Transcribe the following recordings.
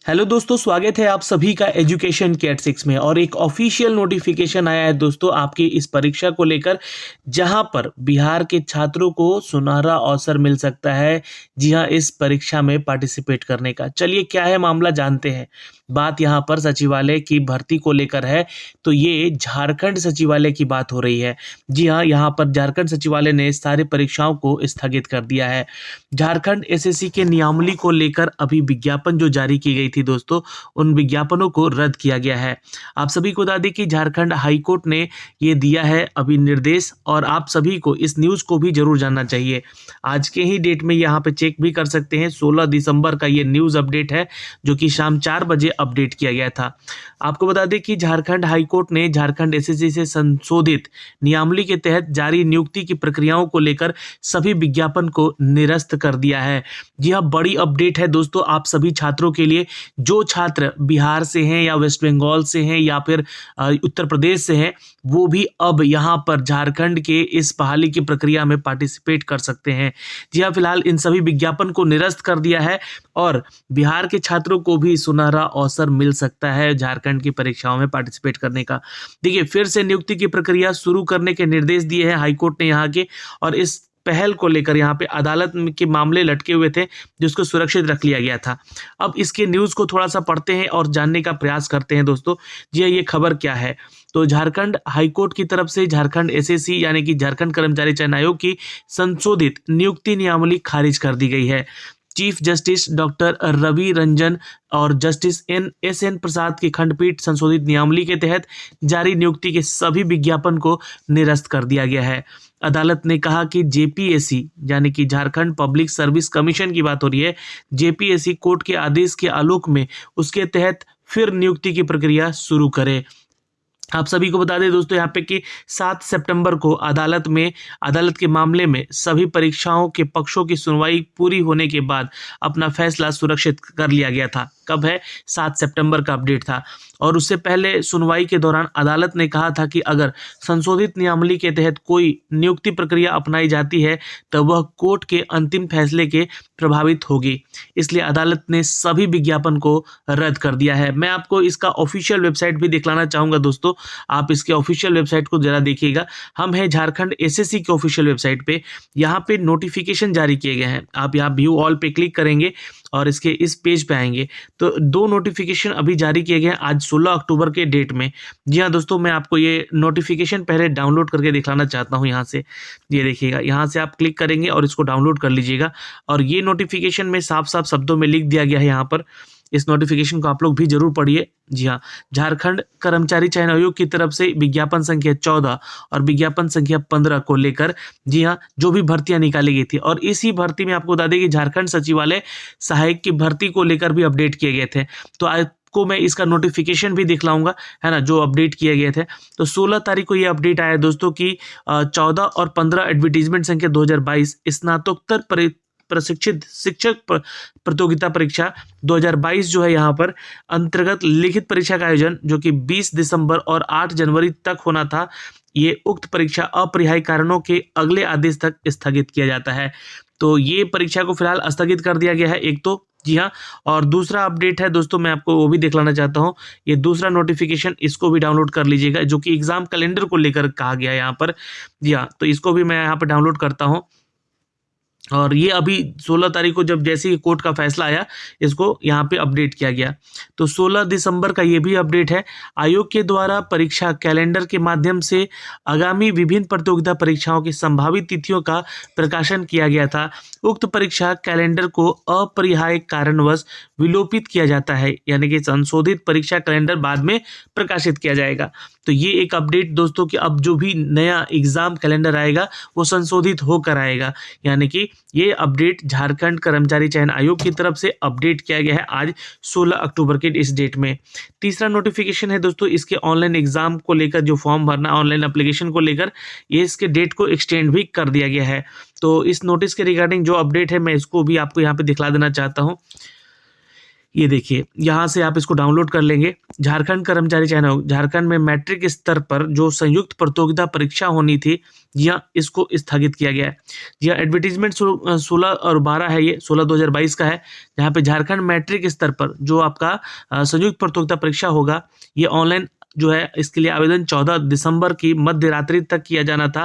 Hello दोस्तों, स्वागत है आप सभी का एजुकेशन केयर 6 में। और एक ऑफिशियल नोटिफिकेशन आया है दोस्तों आपकी इस परीक्षा को लेकर, जहां पर बिहार के छात्रों को सुनहरा अवसर मिल सकता है। जी हां, इस परीक्षा में पार्टिसिपेट करने का। चलिए, क्या है मामला जानते हैं। बात यहां पर सचिवालय की भर्ती को लेकर है, तो ये झारखंड सचिवालय की बात हो रही है। जी हाँ, यहाँ पर झारखंड सचिवालय ने सारी परीक्षाओं को स्थगित कर दिया है। झारखंड एसएससी के नियमावली को लेकर अभी विज्ञापन जो जारी की गई थी दोस्तों, उन विज्ञापनों को रद्द किया गया है। आप सभी को बता दें कि झारखंड हाईकोर्ट ने ये दिया है अभी निर्देश, और आप सभी को इस न्यूज़ को भी जरूर जानना चाहिए। आज के ही डेट में यहाँ पे चेक भी कर सकते हैं। 16 दिसंबर का ये न्यूज़ अपडेट है, जो कि शाम 4 बजे अपडेट किया गया था। आपको बता दें कि झारखंड हाईकोर्ट ने झारखंड एसएससी से संशोधित नियमावली के तहत जारी नियुक्ति की प्रक्रियाओं को लेकर सभी विज्ञापन को निरस्त कर दिया है। जी हाँ, बड़ी अपडेट है दोस्तों आप सभी छात्रों के लिए। जो छात्र बिहार से हैं या वेस्ट बंगाल से हैं या फिर उत्तर प्रदेश से हैं, वो भी अब यहाँ पर झारखंड के इस बहाली की प्रक्रिया में पार्टिसिपेट कर सकते हैं। जी हाँ, फिलहाल इन सभी विज्ञापन को निरस्त कर दिया है, और बिहार के छात्रों को भी सुनहरा अवसर मिल सकता है झारखंड की परीक्षाओं में पार्टिसिपेट करने का। देखिए, फिर से नियुक्ति की प्रक्रिया शुरू करने के निर्देश दिए हैं हाईकोर्ट ने यहाँ के, और इस पहल को लेकर यहाँ पे अदालत के मामले लटके हुए थे, जिसको सुरक्षित रख लिया गया था। अब इसके न्यूज़ को थोड़ा सा पढ़ते हैं और जानने का प्रयास करते हैं दोस्तों। जी हाँ, ये खबर क्या है। तो झारखंड हाईकोर्ट की तरफ से झारखंड एसएससी यानी कि झारखंड कर्मचारी चयन आयोग की संशोधित नियुक्ति नियमावली खारिज कर दी गई है। Chief justice doctor Ravi Ranjan और जस्टिस एन प्रसाद की खंडपीठ संशोधित नियमावली के तहत जारी नियुक्ति के सभी विज्ञापन को निरस्त कर दिया गया है। अदालत ने कहा कि जेपीएससी यानी कि झारखंड पब्लिक सर्विस कमीशन की बात हो रही है, जेपीएससी कोर्ट के आदेश के आलोक में उसके तहत फिर नियुक्ति की प्रक्रिया शुरू करे। आप सभी को बता दें दोस्तों यहाँ पे कि 7 सितंबर को अदालत के मामले में सभी परीक्षाओं के पक्षों की सुनवाई पूरी होने के बाद अपना फैसला सुरक्षित कर लिया गया था। कब है? 7 सितंबर का अपडेट था। और उससे पहले सुनवाई के दौरान अदालत ने कहा था कि अगर संशोधित नियमावली के तहत कोई नियुक्ति प्रक्रिया अपनाई जाती है तो वह कोर्ट के अंतिम फैसले के प्रभावित होगी। इसलिए अदालत ने सभी विज्ञापन को रद्द कर दिया है। मैं आपको इसका ऑफिशियल वेबसाइट भी दिखलाना चाहूँगा दोस्तों, आप इसके ऑफिशियल वेबसाइट को जरा देखिएगा। हम हैं झारखंड एसएससी के ऑफिशियल वेबसाइट पे। यहाँ पे नोटिफिकेशन जारी किए गए हैं। आप यहाँ व्यू ऑल पे क्लिक करेंगे और इसके इस पेज पे आएंगे तो 2 नोटिफिकेशन अभी जारी किए गए हैं आज 16 अक्टूबर के डेट में। जी हाँ दोस्तों, मैं आपको ये नोटिफिकेशन पहले डाउनलोड करके दिखाना चाहता हूँ। यहाँ से ये देखिएगा, यहाँ से आप क्लिक करेंगे और इसको डाउनलोड कर लीजिएगा। और ये नोटिफिकेशन में साफ साफ शब्दों में लिख दिया गया है यहाँ पर। इस नोटिफिकेशन को आप लोग भी जरूर पढ़िए। जी हाँ, झारखंड कर्मचारी चयन आयोग की तरफ से विज्ञापन संख्या 14 और विज्ञापन संख्या 15 को लेकर, जी हाँ, जो भी भर्तियां निकाली गई थी, और इसी भर्ती में आपको बता दें कि झारखंड सचिवालय सहायक की भर्ती को लेकर भी अपडेट किए गए थे। तो आपको मैं इसका नोटिफिकेशन भी दिखलाऊंगा, है ना, जो अपडेट किए गए थे। तो 16 तारीख को ये अपडेट आया दोस्तों कि 14 और 15 एडवर्टीजमेंट संख्या 2022 स्नातकोत्तर प्रशिक्षित शिक्षक प्रतियोगिता परीक्षा 2022 जो है यहाँ पर अंतर्गत लिखित परीक्षा का आयोजन, जो कि 20 दिसंबर और 8 जनवरी तक होना था, ये उक्त परीक्षा अपरिहार्य कारणों के अगले आदेश तक स्थगित किया जाता है। तो ये परीक्षा को फिलहाल स्थगित कर दिया गया है एक तो। जी हाँ, और दूसरा अपडेट है दोस्तों, मैं आपको वो भी दिखलाना चाहता हूँ। ये दूसरा नोटिफिकेशन, इसको भी डाउनलोड कर लीजिएगा, जो कि एग्जाम कैलेंडर को लेकर कहा गया है यहाँ पर। जी हाँ, तो इसको भी मैं यहाँ पर डाउनलोड करता हूँ। और ये अभी 16 तारीख को जब जैसे ही कोर्ट का फैसला आया, इसको यहाँ पे अपडेट किया गया। तो 16 दिसंबर का ये भी अपडेट है। आयोग के द्वारा परीक्षा कैलेंडर के माध्यम से आगामी विभिन्न प्रतियोगिता परीक्षाओं की संभावित तिथियों का प्रकाशन किया गया था। उक्त परीक्षा कैलेंडर को अपरिहार्य कारणवश विलोपित किया जाता है, यानी कि संशोधित परीक्षा कैलेंडर बाद में प्रकाशित किया जाएगा। तो ये एक अपडेट दोस्तों कि अब जो भी नया एग्जाम कैलेंडर आएगा वो संशोधित होकर आएगा, यानी कि ये अपडेट झारखंड कर्मचारी चयन आयोग की तरफ से अपडेट किया गया है आज 16 अक्टूबर के इस डेट में। तीसरा नोटिफिकेशन है दोस्तों इसके ऑनलाइन एग्जाम को लेकर, जो फॉर्म भरना ऑनलाइन एप्लीकेशन को लेकर, ये इसके डेट को एक्सटेंड भी कर दिया गया है। तो इस नोटिस के रिगार्डिंग जो अपडेट है मैं इसको भी आपको यहाँ पे दिखला देना चाहता हूँ। ये देखिए, यहाँ से आप इसको डाउनलोड कर लेंगे। झारखंड कर्मचारी चयन, झारखंड में मैट्रिक स्तर पर जो संयुक्त प्रतियोगिता परीक्षा होनी थी, जी हाँ, इसको स्थगित किया गया है। जी हाँ, एडवर्टाइजमेंट 16 और 12 है, ये 16/2022 का है, जहाँ पे झारखंड मैट्रिक स्तर पर जो आपका संयुक्त प्रतियोगिता परीक्षा होगा, ये ऑनलाइन जो है, इसके लिए आवेदन 14 दिसंबर की मध्य रात्रि तक किया जाना था।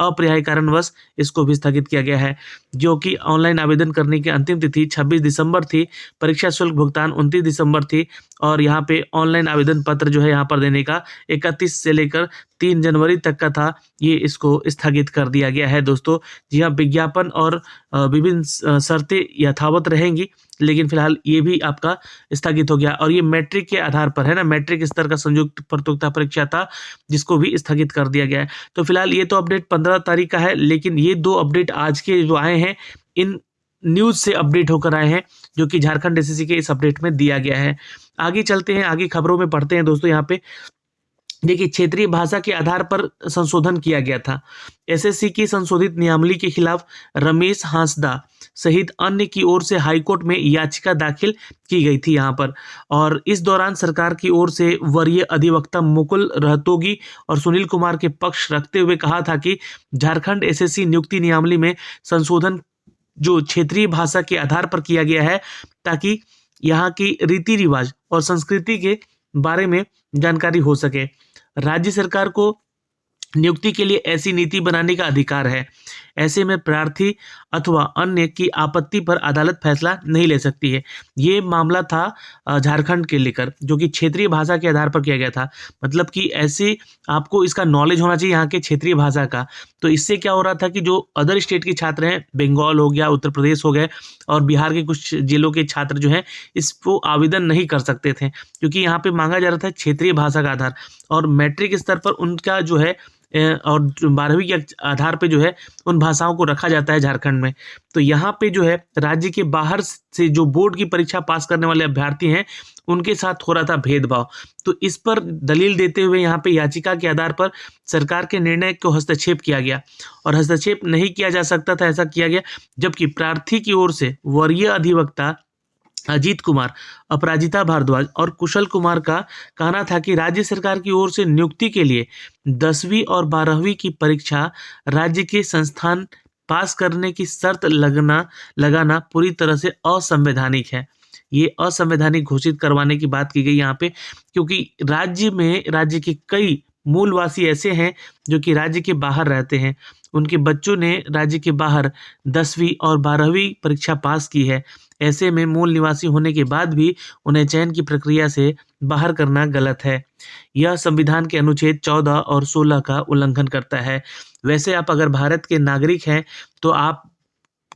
अपरिहार्य कारणवश इसको भी स्थगित किया गया है, जो कि ऑनलाइन आवेदन करने की अंतिम तिथि 26 दिसंबर थी। परीक्षा शुल्क भुगतान 29 दिसंबर थी और यहाँ पे ऑनलाइन आवेदन पत्र जो है यहाँ पर देने का 31 से लेकर 3 जनवरी तक का था, ये इसको स्थगित कर दिया गया है दोस्तों। जी हाँ, विज्ञापन और विभिन्न शर्तें यथावत रहेंगी, लेकिन फिलहाल ये भी आपका स्थगित हो गया और ये मैट्रिक के आधार पर है ना, मैट्रिक स्तर का संयुक्त प्रतियोगिता परीक्षा था, जिसको भी स्थगित कर दिया गया है। तो फिलहाल ये तो अपडेट 15 तारीख का है, लेकिन ये 2 अपडेट आज के जो आए हैं, इन न्यूज़ से अपडेट होकर आए हैं, जो कि झारखंड एसएससी के इस अपडेट में दिया गया है। आगे चलते हैं, आगे खबरों में पढ़ते हैं दोस्तों। यहाँ पे देखिए, क्षेत्रीय भाषा के आधार पर संशोधन किया गया था। एसएससी की संशोधित नियमावली के खिलाफ रमेश हांसदा सहित अन्य की ओर से हाईकोर्ट में याचिका दाखिल की गई थी यहाँ पर, और इस दौरान सरकार की ओर से वरीय अधिवक्ता मुकुल रहतोगी और सुनील कुमार के पक्ष रखते हुए कहा था कि झारखंड एसएससी नियुक्ति नियमावली में संशोधन जो क्षेत्रीय भाषा के आधार पर किया गया है, ताकि यहाँ की रीति रिवाज और संस्कृति के बारे में जानकारी हो सके। राज्य सरकार को नियुक्ति के लिए ऐसी नीति बनाने का अधिकार है। ऐसे में प्रार्थी अथवा अन्य की आपत्ति पर अदालत फैसला नहीं ले सकती है। ये मामला था झारखंड के लेकर, जो कि क्षेत्रीय भाषा के आधार पर किया गया था। मतलब कि ऐसे आपको इसका नॉलेज होना चाहिए यहाँ के क्षेत्रीय भाषा का। तो इससे क्या हो रहा था कि जो अदर स्टेट के छात्र हैं, बंगाल हो गया, उत्तर प्रदेश हो गए और बिहार के कुछ जिलों के छात्र जो हैं, इसको आवेदन नहीं कर सकते थे, क्योंकि यहाँ पे मांगा जा रहा था क्षेत्रीय भाषा का आधार, और मैट्रिक स्तर पर उनका जो है और 12वीं के आधार पे जो है उन भाषाओं को रखा जाता है झारखंड में। तो यहाँ पे जो है राज्य के बाहर से जो बोर्ड की परीक्षा पास करने वाले अभ्यर्थी हैं, उनके साथ हो रहा था भेदभाव। तो इस पर दलील देते हुए यहाँ पे याचिका के आधार पर सरकार के निर्णय को हस्तक्षेप किया गया, और हस्तक्षेप नहीं किया जा सकता था, ऐसा किया गया। जबकि प्रार्थी की ओर से वरीय अधिवक्ता अजीत कुमार, अपराजिता भारद्वाज और कुशल कुमार का कहना था कि राज्य सरकार की ओर से नियुक्ति के लिए 10वीं और 12वीं की परीक्षा राज्य के संस्थान पास करने की शर्त लगाना पूरी तरह से असंवैधानिक है। ये असंवैधानिक घोषित करवाने की बात की गई यहाँ पे, क्योंकि राज्य के कई मूलवासी ऐसे हैं जो कि राज्य के बाहर रहते हैं। उनके बच्चों ने राज्य के बाहर 10वीं और 12वीं परीक्षा पास की है। ऐसे में मूल निवासी होने के बाद भी उन्हें चयन की प्रक्रिया से बाहर करना गलत है। यह संविधान के अनुच्छेद 14 और 16 का उल्लंघन करता है। वैसे आप अगर भारत के नागरिक हैं, तो आप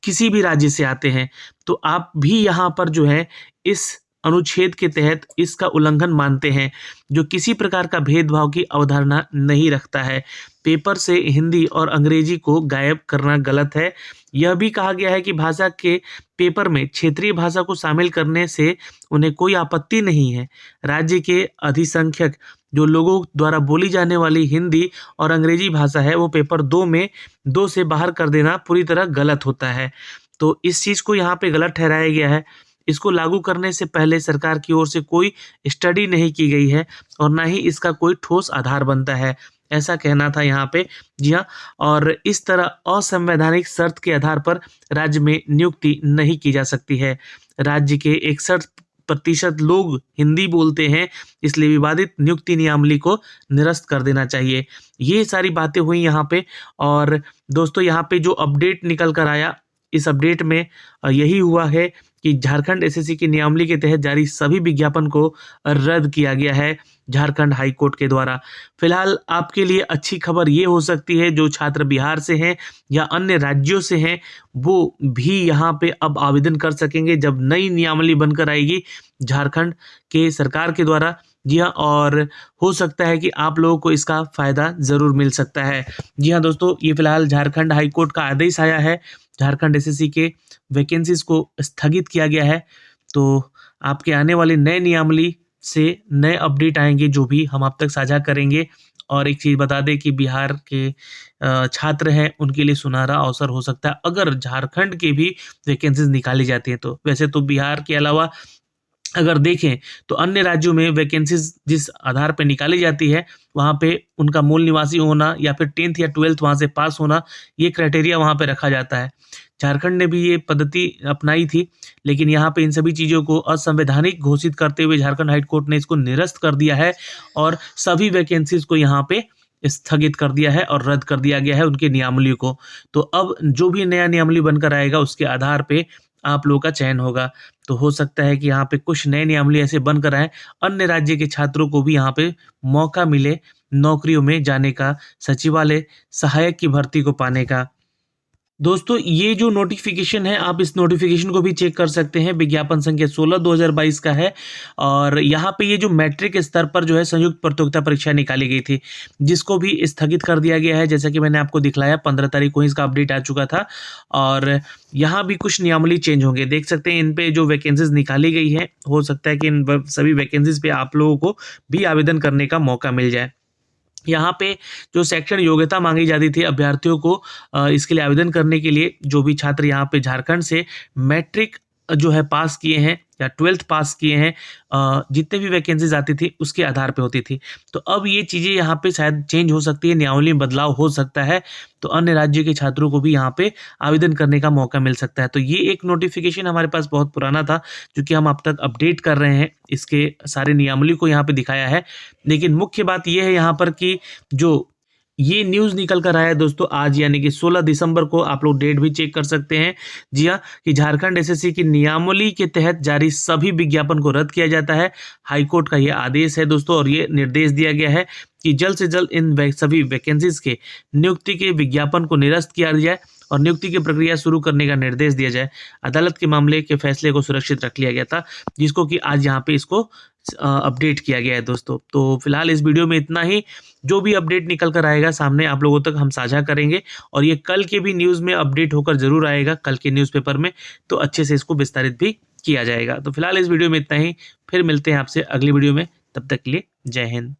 किसी भी राज्य से आते हैं, तो आप भी यहाँ पर जो है इस अनुच्छेद के तहत इसका उल्लंघन मानते हैं, जो किसी प्रकार का भेदभाव की अवधारणा नहीं रखता है। पेपर से हिंदी और अंग्रेजी को गायब करना गलत है। यह भी कहा गया है कि भाषा के पेपर में क्षेत्रीय भाषा को शामिल करने से उन्हें कोई आपत्ति नहीं है। राज्य के अधिसंख्यक जो लोगों द्वारा बोली जाने वाली हिंदी और अंग्रेजी भाषा है, वो पेपर 2 में 2 से बाहर कर देना पूरी तरह गलत होता है। तो इस चीज़ को यहाँ पे गलत ठहराया गया है। इसको लागू करने से पहले सरकार की ओर से कोई स्टडी नहीं की गई है और ना ही इसका कोई ठोस आधार बनता है, ऐसा कहना था यहाँ पे। जी हाँ, और इस तरह असंवैधानिक शर्त के आधार पर राज्य में नियुक्ति नहीं की जा सकती है। राज्य के 61% लोग हिंदी बोलते हैं, इसलिए विवादित नियुक्ति नियमावली को निरस्त कर देना चाहिए। ये सारी बातें हुई यहाँ पे। और दोस्तों, यहाँ पे जो अपडेट निकल कर आया, इस अपडेट में यही हुआ है कि झारखंड एसएससी की नियमावली के तहत जारी सभी विज्ञापन को रद्द किया गया है झारखंड हाई कोर्ट के द्वारा। फिलहाल आपके लिए अच्छी खबर ये हो सकती है, जो छात्र बिहार से हैं या अन्य राज्यों से हैं, वो भी यहाँ पे अब आवेदन कर सकेंगे जब नई नियमावली बनकर आएगी झारखंड के सरकार के द्वारा। जी हाँ, और हो सकता है कि आप लोगों को इसका फ़ायदा ज़रूर मिल सकता है। जी हाँ दोस्तों, ये फिलहाल झारखंड हाई कोर्ट का आदेश आया है। झारखंड एसएससी के वैकेंसीज को स्थगित किया गया है। तो आपके आने वाले नए नियमावली से नए अपडेट आएंगे, जो भी हम आप तक साझा करेंगे। और एक चीज़ बता दें कि बिहार के छात्र हैं, उनके लिए सुनहरा अवसर हो सकता है अगर झारखंड के भी वैकेंसीज निकाली जाती हैं तो। वैसे तो बिहार के अलावा अगर देखें तो अन्य राज्यों में वैकेंसीज जिस आधार पर निकाली जाती है, वहाँ पे उनका मूल निवासी होना या फिर 10th या 12th वहाँ से पास होना, ये क्राइटेरिया वहाँ पे रखा जाता है। झारखंड ने भी ये पद्धति अपनाई थी, लेकिन यहाँ पे इन सभी चीज़ों को असंवैधानिक घोषित करते हुए झारखंड हाई कोर्ट ने इसको निरस्त कर दिया है और सभी वैकेंसीज को यहाँ पे स्थगित कर दिया है और रद्द कर दिया गया है उनके नियमावली को। तो अब जो भी नया नियमावली बनकर आएगा उसके आधार पे आप लोगों का चयन होगा। तो हो सकता है कि यहाँ पे कुछ नए नियमावली ऐसे बनकर आएँ, अन्य राज्य के छात्रों को भी यहाँ पे मौका मिले नौकरियों में जाने का, सचिवालय सहायक की भर्ती को पाने का। दोस्तों ये जो नोटिफिकेशन है, आप इस नोटिफिकेशन को भी चेक कर सकते हैं, विज्ञापन संख्या 16/2022 का है और यहाँ पे ये जो मैट्रिक स्तर पर जो है संयुक्त प्रतियोगिता परीक्षा निकाली गई थी, जिसको भी स्थगित कर दिया गया है। जैसा कि मैंने आपको दिखलाया 15 तारीख को ही इसका अपडेट आ चुका था और यहाँ भी कुछ नियमावली चेंज होंगे। देख सकते हैं इन पे जो वैकेंसीज निकाली गई है, हो सकता है कि इन सभी वैकेंसीज पे आप लोगों को भी आवेदन करने का मौका मिल जाए। यहाँ पे जो शैक्षणिक योग्यता मांगी जाती थी अभ्यर्थियों को इसके लिए आवेदन करने के लिए, जो भी छात्र यहाँ पे झारखंड से मैट्रिक जो है पास किए हैं या 12th पास किए हैं, जितने भी वैकेंसीज आती थी उसके आधार पे होती थी। तो अब ये चीज़ें यहाँ पे शायद चेंज हो सकती है, नियमावली में बदलाव हो सकता है, तो अन्य राज्य के छात्रों को भी यहाँ पे आवेदन करने का मौका मिल सकता है। तो ये एक नोटिफिकेशन हमारे पास बहुत पुराना था, जो कि हम अब तक अपडेट कर रहे हैं, इसके सारे नियमावली को यहाँ पे दिखाया है। लेकिन मुख्य बात ये है यहाँ पर कि जो ये न्यूज़ निकल कर आया है दोस्तों आज, यानी कि 16 दिसंबर को, आप लोग डेट भी चेक कर सकते हैं। जी हाँ, कि झारखंड एसएससी की नियमावली के तहत जारी सभी विज्ञापन को रद्द किया जाता है। हाई कोर्ट का ये आदेश है दोस्तों और ये निर्देश दिया गया है कि जल्द से जल्द इन सभी वैकेंसीज के नियुक्ति के विज्ञापन को निरस्त किया जाए और नियुक्ति की प्रक्रिया शुरू करने का निर्देश दिया जाए। अदालत के मामले के फैसले को सुरक्षित रख लिया गया था, जिसको कि आज यहाँ पे इसको अपडेट किया गया है दोस्तों। तो फिलहाल इस वीडियो में इतना ही। जो भी अपडेट निकल कर आएगा सामने आप लोगों तक हम साझा करेंगे और ये कल के भी न्यूज़ में अपडेट होकर जरूर आएगा, कल के न्यूज़पेपर में, तो अच्छे से इसको विस्तारित भी किया जाएगा। तो फिलहाल इस वीडियो में इतना ही, फिर मिलते हैं आपसे अगली वीडियो में, तब तक के लिए जय हिंद।